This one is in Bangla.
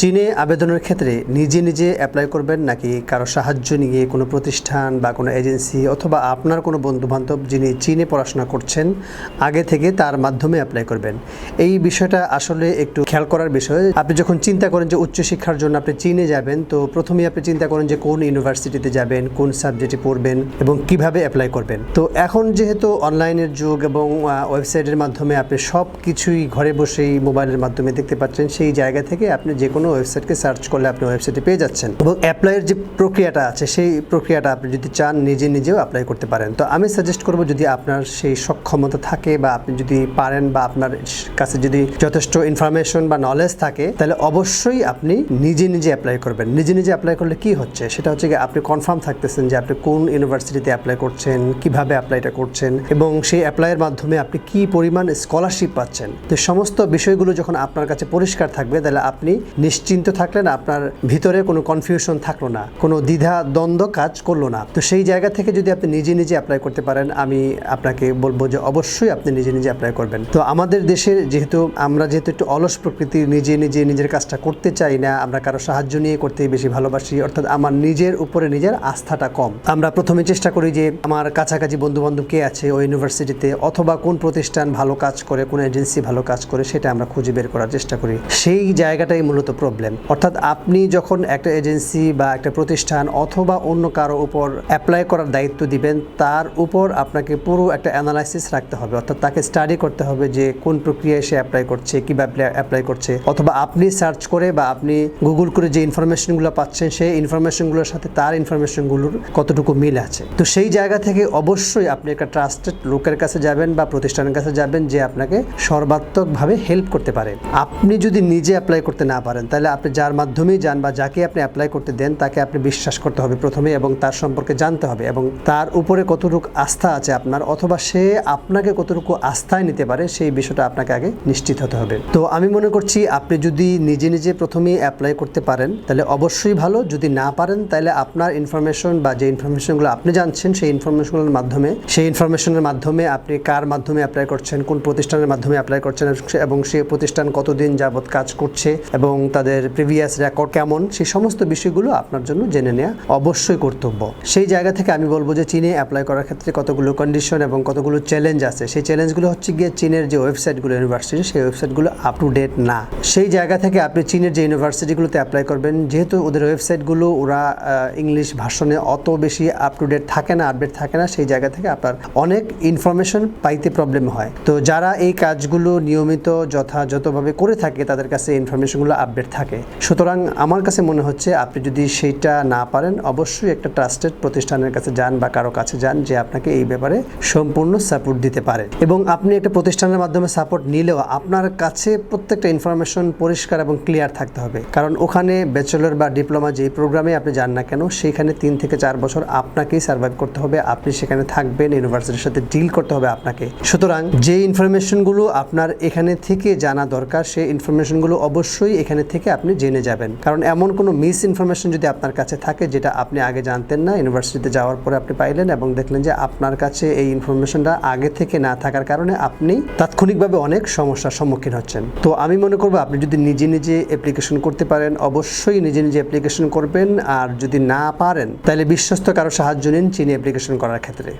চীনে আবেদনের ক্ষেত্রে নিজে নিজে অ্যাপ্লাই করবেন নাকি কারো সাহায্য নিয়ে কোনো প্রতিষ্ঠান বা কোনো এজেন্সি অথবা আপনার কোনো বন্ধুবান্ধব যিনি চীনে পড়াশোনা করছেন আগে থেকে তার মাধ্যমে অ্যাপ্লাই করবেন? এই বিষয়টা আসলে একটু খেয়াল করার বিষয়। আপনি যখন চিন্তা করেন যে উচ্চশিক্ষার জন্য আপনি চীনে যাবেন, তো প্রথমেই আপনি চিন্তা করেন যে কোন ইউনিভার্সিটিতে যাবেন, কোন সাবজেক্টে পড়বেন এবং কিভাবে অ্যাপ্লাই করবেন। তো এখন যেহেতু অনলাইনের যুগ এবং ওয়েবসাইটের মাধ্যমে আপনি সব কিছুই ঘরে বসেই মোবাইলের মাধ্যমে দেখতে পাচ্ছেন, সেই জায়গা থেকে আপনি যে কোনো ওয়েবসাইটকে সার্চ করলে আপনি ওয়েবসাইটে পেয়ে যাচ্ছেন এবং অ্যাপ্লাইয়ের যে প্রক্রিয়াটা আছে সেই প্রক্রিয়াটা আপনি যদি চান নিজে নিজেও অ্যাপ্লাই করতে পারেন। তো আমি সাজেস্ট করব, যদি আপনার সেই সক্ষমতা থাকে বা আপনি যদি পারেন বা আপনার কাছে যদি যথেষ্ট ইনফরমেশন বা নলেজ থাকে, তাহলে অবশ্যই আপনি নিজে নিজে অ্যাপ্লাই করবেন। নিজে নিজে অ্যাপ্লাই করলে কি হচ্ছে সেটা হচ্ছে কি, আপনি কনফার্ম থাকতেছেন যে আপনি কোন ইউনিভার্সিটিতে অ্যাপ্লাই করছেন, কিভাবে অ্যাপ্লাইটা করছেন এবং সেই অ্যাপ্লাইয়ের মাধ্যমে আপনি কি পরিমাণ স্কলারশিপ পাচ্ছেন। তো সমস্ত বিষয়গুলো যখন আপনার কাছে পরিষ্কার থাকবে, তাহলে আপনি নিশ্চিন্ত থাকলেন, আপনার ভিতরে কোনো কনফিউশন থাকলো না, কোনো দ্বিধা দ্বন্দ্ব কাজ করলো না। তো সেই জায়গা থেকে যদি আপনি নিজে নিজে অ্যাপ্লাই করতে পারেন, আমি আপনাকে বলবো যে অবশ্যই আপনি নিজে নিজে অ্যাপ্লাই করবেন। তো আমাদের দেশে আমরা যেহেতু একটু অলস প্রকৃতির, নিজের কাজটা করতে চাই না, আমরা কারো সাহায্য নিয়ে করতেই বেশি ভালোবাসি, অর্থাৎ আমার নিজের উপরে নিজের আস্থাটা কম। আমরা প্রথমে চেষ্টা করি যে আমার কাছাকাছি বন্ধুবান্ধব কে আছে ওই ইউনিভার্সিটিতে, অথবা কোন প্রতিষ্ঠান ভালো কাজ করে, কোন এজেন্সি ভালো কাজ করে, সেটা আমরা খুঁজে বের করার চেষ্টা করি। সেই জায়গাটাই মূলত প্রবলেম। অর্থাৎ আপনি যখন একটা এজেন্সি বা একটা প্রতিষ্ঠান অথবা অন্য কারো উপর অ্যাপ্লাই করার দায়িত্ব দিবেন, তার উপর আপনাকে পুরো একটা অ্যানালাইসিস রাখতে হবে, অর্থাৎ তাকে স্টাডি করতে হবে যে কোন প্রক্রিয়ায় সে অ্যাপ্লাই করছে, কীভাবে অ্যাপ্লাই করছে, অথবা আপনি সার্চ করে বা আপনি গুগল করে যে ইনফরমেশনগুলো পাচ্ছেন সেই ইনফরমেশনগুলোর সাথে তার ইনফরমেশনগুলোর কতটুকু মিল আছে। তো সেই জায়গা থেকে অবশ্যই আপনি একটা ট্রাস্টেড লোকের কাছে যাবেন বা প্রতিষ্ঠানের কাছে যাবেন যে আপনাকে সর্বাত্মকভাবে হেল্প করতে পারে। আপনি যদি নিজে অ্যাপ্লাই করতে না পারেন, তাহলে আপনি যার মাধ্যমেই যান বা যাকে আপনি অ্যাপ্লাই করতে দেন, তাকে আপনি বিশ্বাস করতে হবে প্রথমে এবং তার সম্পর্কে জানতে হবে এবং তার উপরে কতটুকু আস্থা আছে আপনার, অথবা সে আপনাকে কতটুকু আস্থায় নিতে পারে, সেই বিষয়টা আপনাকে আগে নিশ্চিত হতে হবে। তো আমি মনে করছি আপনি যদি নিজে নিজে প্রথমেই অ্যাপ্লাই করতে পারেন তাহলে অবশ্যই ভালো। যদি না পারেন তাহলে আপনার ইনফরমেশন বা যে ইনফরমেশনগুলো আপনি জানছেন সেই ইনফরমেশনের মাধ্যমে আপনি কার মাধ্যমে অ্যাপ্লাই করছেন, কোন প্রতিষ্ঠানের মাধ্যমে অ্যাপ্লাই করছেন এবং সেই প্রতিষ্ঠান কতদিন যাবত কাজ করছে এবং তাদের প্রিভিয়াস রেকর্ড কেমন, সেই সমস্ত বিষয়গুলো আপনার জন্য জেনে নেওয়া অবশ্যই কর্তব্য। সেই জায়গা থেকে আমি বলবো যে চীনে অ্যাপ্লাই করার ক্ষেত্রে কতগুলো কন্ডিশন এবং কতগুলো চ্যালেঞ্জ আছে। সেই চ্যালেঞ্জগুলো হচ্ছে গিয়ে চীনের যে ওয়েবসাইটগুলো ইউনিভার্সিটি, সেই ওয়েবসাইটগুলো আপ টু ডেট না। সেই জায়গা থেকে আপনি চীনের যে ইউনিভার্সিটিগুলোতে অ্যাপ্লাই করবেন, যেহেতু ওদের ওয়েবসাইটগুলো ওরা ইংলিশ ভার্সনে অত বেশি আপ টু ডেট থাকে না, আপডেট থাকে না, সেই জায়গা থেকে আপনার অনেক ইনফরমেশন পাইতে প্রবলেম হয়। তো যারা এই কাজগুলো নিয়মিত যথাযথভাবে করে থাকে তাদের কাছে ইনফরমেশনগুলো আপডেট থাকে। সুতরাং আমার কাছে মনে হচ্ছে আপনি যদি সেইটা না পারেন, অবশ্যই একটা ট্রাস্টেড প্রতিষ্ঠানের কাছে যান বা কারো কাছে যান যে আপনাকে এই ব্যাপারে সম্পূর্ণ সাপোর্ট দিতে পারে। এবং আপনি একটা প্রতিষ্ঠানের মাধ্যমে সাপোর্ট নিলেও আপনার কাছে প্রত্যেকটা ইনফরমেশন পরিষ্কার এবং ক্লিয়ার থাকতে হবে, কারণ ওখানে ব্যাচেলর বা ডিপ্লোমা যেই প্রোগ্রামে আপনি যান না কেন, সেইখানে 3 থেকে 4 বছর আপনাকেই সার্ভাইভ করতে হবে, আপনি সেখানে থাকবেন, ইউনিভার্সিটির সাথে ডিল করতে হবে আপনাকে। সুতরাং যে ইনফরমেশনগুলো আপনার এখানে থেকে জানা দরকার, সেই ইনফরমেশনগুলো অবশ্যই এখানে থেকে আপনি জেনে যাবেন, কারণ এমন কোনো মিস ইনফরমেশন যদি আপনার কাছে থাকে যেটা আপনি আগে জানতেন না, ইউনিভার্সিটিতে যাওয়ার পরে আপনি পাইলেন এবং দেখলেন যে আপনার কাছে এই ইনফরমেশনটা আগে থেকে না থাকার কারণে আপনি তাৎক্ষণিকভাবে অনেক সমস্যার সম্মুখীন হচ্ছেন। তো আমি মনে করবো আপনি যদি নিজে নিজে অ্যাপ্লিকেশন করতে পারেন, অবশ্যই নিজে নিজে অ্যাপ্লিকেশন করবেন, আর যদি না পারেন তাহলে বিশ্বস্ত কারো সাহায্য নিন চীনে অ্যাপ্লিকেশন করার ক্ষেত্রে।